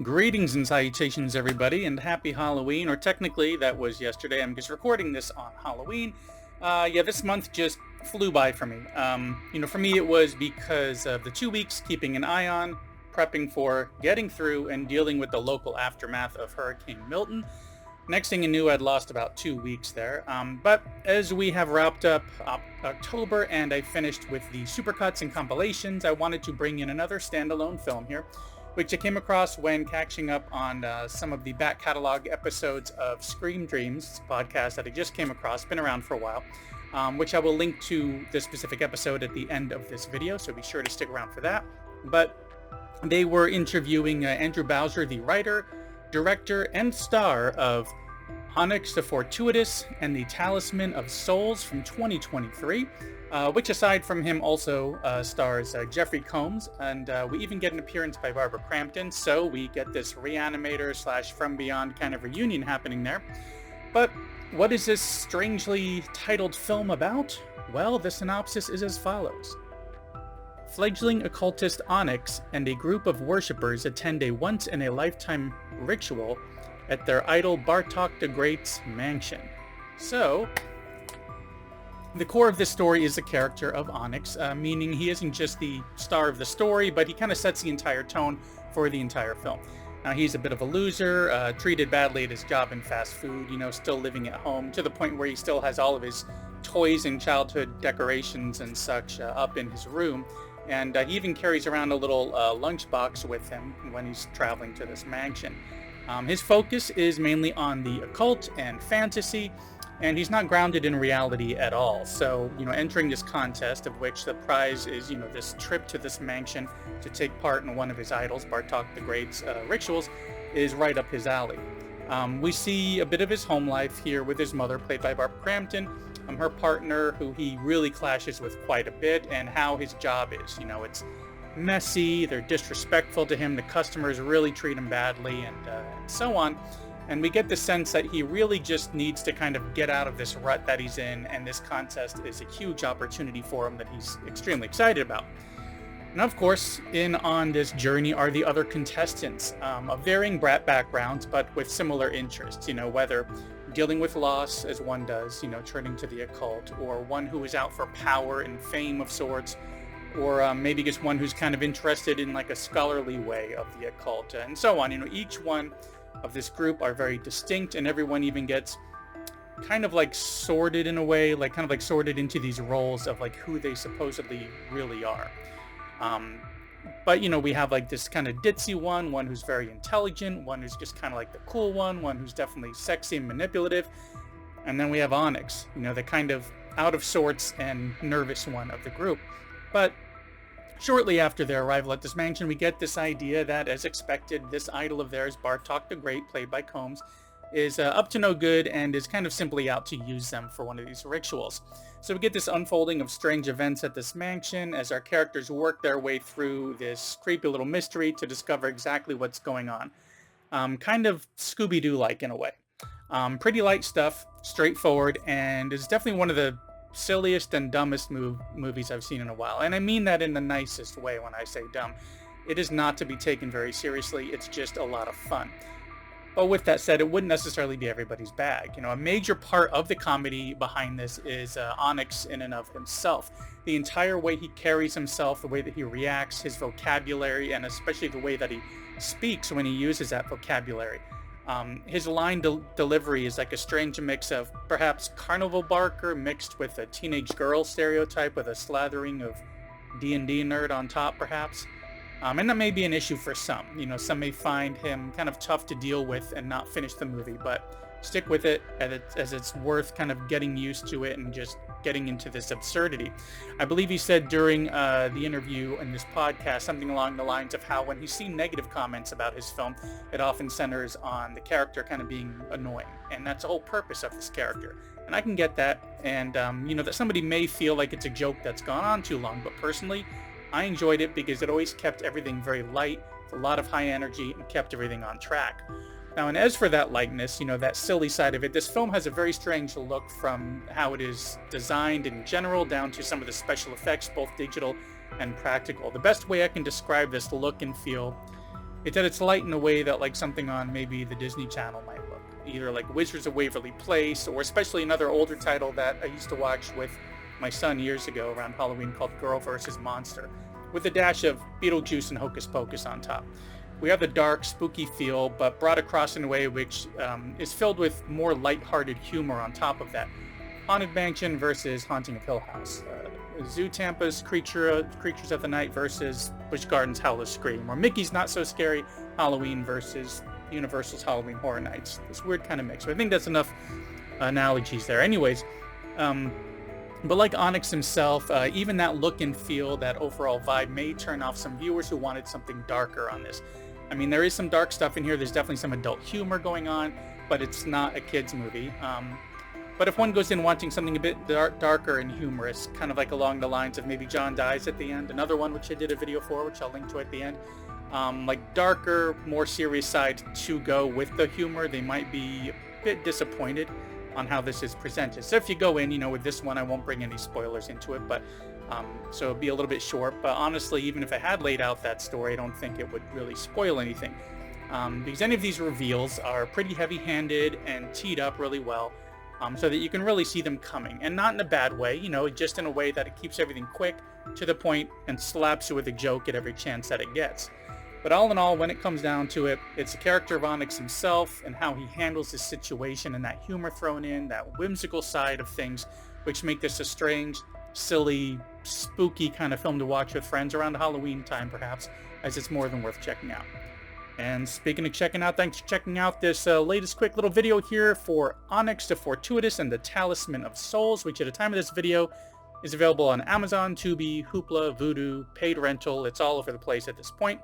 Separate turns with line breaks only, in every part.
Greetings and salutations, everybody, and happy Halloween, or technically that was yesterday. I'm just recording this on Halloween. This month just flew by for me. For me it was because of the 2 weeks keeping an eye on, prepping for, getting through, and dealing with the local aftermath of Hurricane Milton. Next thing you knew, I'd lost about 2 weeks there. But as we have wrapped up October and I finished with the supercuts and compilations, I wanted to bring in another standalone film here, which I came across when catching up on some of the back catalog episodes of Scream Dreams podcast that I just came across, been around for a while, which I will link to the specific episode at the end of this video, so be sure to stick around for that. But they were interviewing Andrew Bowser, the writer, director, and star of Onyx the Fortuitous and the Talisman of Souls from 2023, which aside from him also stars Jeffrey Combs, and we even get an appearance by Barbara Crampton, so we get this Reanimator / From Beyond kind of reunion happening there. But what is this strangely titled film about? Well, the synopsis is as follows. Fledgling occultist Onyx and a group of worshippers attend a once-in-a-lifetime ritual at their idol BARTOK the Great'S mansion. So, the core of this story is the character of Onyx, meaning he isn't just the star of the story, but he kind of sets the entire tone for the entire film. Now, he's a bit of a loser, treated badly at his job in fast food, still living at home, to the point where he still has all of his toys and childhood decorations and such up in his room. And he even carries around a little lunchbox with him when he's traveling to this mansion. His focus is mainly on the occult and fantasy, and he's not grounded in reality at all. So, entering this contest, of which the prize is, this trip to this mansion to take part in one of his idols, BARTOK the Great's rituals, is right up his alley. We see a bit of his home life here with his mother, played by Barbara Crampton, her partner, who he really clashes with quite a bit, and how his job is. It's messy, they're disrespectful to him, the customers really treat him badly, and so on. And we get the sense that he really just needs to kind of get out of this rut that he's in, and this contest is a huge opportunity for him that he's extremely excited about. And of course, in on this journey are the other contestants of varying backgrounds, but with similar interests, whether dealing with loss, as one does, turning to the occult, or one who is out for power and fame of sorts, or maybe just one who's kind of interested in like a scholarly way of the occult, and so on. Each one of this group are very distinct, and everyone even gets kind of like sorted in a way, like kind of like sorted into these roles of like who they supposedly really are. But we have like this kind of ditzy one who's very intelligent, one who's just kind of like the cool one who's definitely sexy and manipulative, and then we have Onyx, the kind of out of sorts and nervous one of the group. But shortly after their arrival at this mansion, we get this idea that, as expected, this idol of theirs, BARTOK the Great, played by Combs, is up to no good and is kind of simply out to use them for one of these rituals. So we get this unfolding of strange events at this mansion as our characters work their way through this creepy little mystery to discover exactly what's going on. Kind of Scooby-Doo-like in a way. Pretty light stuff, straightforward, and is definitely one of the silliest and dumbest movies I've seen in a while. And I mean that in the nicest way when I say dumb. It is not to be taken very seriously, it's just a lot of fun. But with that said, it wouldn't necessarily be everybody's bag. A major part of the comedy behind this is Onyx in and of himself. The entire way he carries himself, the way that he reacts, his vocabulary, and especially the way that he speaks when he uses that vocabulary. His line delivery is like a strange mix of perhaps carnival barker mixed with a teenage girl stereotype with a slathering of D&D nerd on top, perhaps. And that may be an issue for some. Some may find him kind of tough to deal with and not finish the movie, but stick with it as it's worth kind of getting used to it and just getting into this absurdity. I believe he said during the interview in this podcast something along the lines of how when he's seen negative comments about his film, it often centers on the character kind of being annoying. And that's the whole purpose of this character. And I can get that. And, that somebody may feel like it's a joke that's gone on too long. But personally, I enjoyed it because it always kept everything very light, a lot of high energy, and kept everything on track. Now, and as for that lightness, that silly side of it, this film has a very strange look from how it is designed in general down to some of the special effects, both digital and practical. The best way I can describe this look and feel It's that it's light in a way that like something on maybe the Disney Channel might look. Either like Wizards of Waverly Place, or especially another older title that I used to watch with my son years ago around Halloween called Girl vs. Monster, with a dash of Beetlejuice and Hocus Pocus on top. We have the dark, spooky feel, but brought across in a way which is filled with more light-hearted humor on top of that. Haunted Mansion versus Haunting of Hill House. Zoo Tampa's Creatures of the Night versus Busch Gardens Howler's Scream. Or Mickey's Not So Scary Halloween versus Universal's Halloween Horror Nights. This weird kind of mix. So I think that's enough analogies there. Anyways, but like Onyx himself, even that look and feel, that overall vibe may turn off some viewers who wanted something darker on this. I mean, there is some dark stuff in here. There's definitely some adult humor going on, but it's not a kid's movie. But if one goes in wanting something a bit darker and humorous, kind of like along the lines of maybe John Dies at the end, another one which I did a video for, which I'll link to at the end, like darker, more serious side to go with the humor, they might be a bit disappointed on how this is presented. So if you go in, you know, with this one, I won't bring any spoilers into it, but so it'll be a little bit short. But honestly, even if I had laid out that story, I don't think it would really spoil anything, because any of these reveals are pretty heavy-handed and teed up really well, so that you can really see them coming, and not in a bad way, you know, just in a way that it keeps everything quick, to the point, and slaps you with a joke at every chance that it gets. But all in all, when it comes down to it, it's the character of Onyx himself and how he handles this situation, and that humor thrown in, that whimsical side of things, which make this a strange, silly, spooky kind of film to watch with friends around Halloween time, perhaps, as it's more than worth checking out. And speaking of checking out, thanks for checking out this latest quick little video here for Onyx the Fortuitous and the Talisman of Souls, which at the time of this video is available on Amazon, Tubi, Hoopla, Vudu, paid rental. It's all over the place at this point.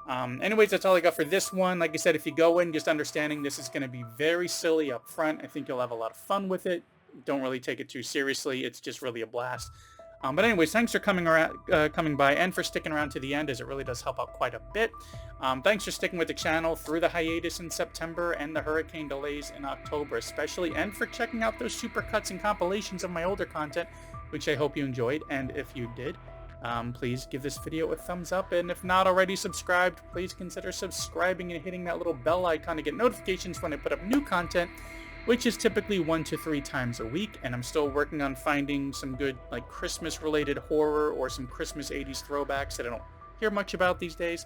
Anyways, that's all I got for this one. Like I said, if you go in just understanding this is going to be very silly up front, I think you'll have a lot of fun with it. Don't really take it too seriously. It's just really a blast. But anyways, thanks for coming by and for sticking around to the end, as it really does help out quite a bit. Thanks for sticking with the channel through the hiatus in September and the hurricane delays in October especially, and for checking out those supercuts and compilations of my older content, which I hope you enjoyed. And if you did, please give this video a thumbs up, and if not already subscribed, please consider subscribing and hitting that little bell icon to get notifications when I put up new content, which is typically 1 to 3 times a week. And I'm still working on finding some good like Christmas related horror or some Christmas 80s throwbacks that I don't hear much about these days.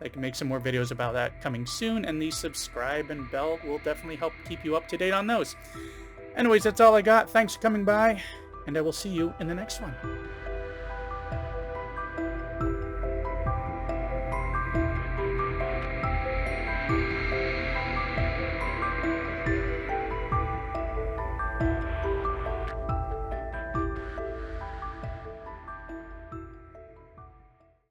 I can make some more videos about that coming soon, and the subscribe and bell will definitely help keep you up to date on those. Anyways, that's all I got. Thanks for coming by, and I will see you in the next one.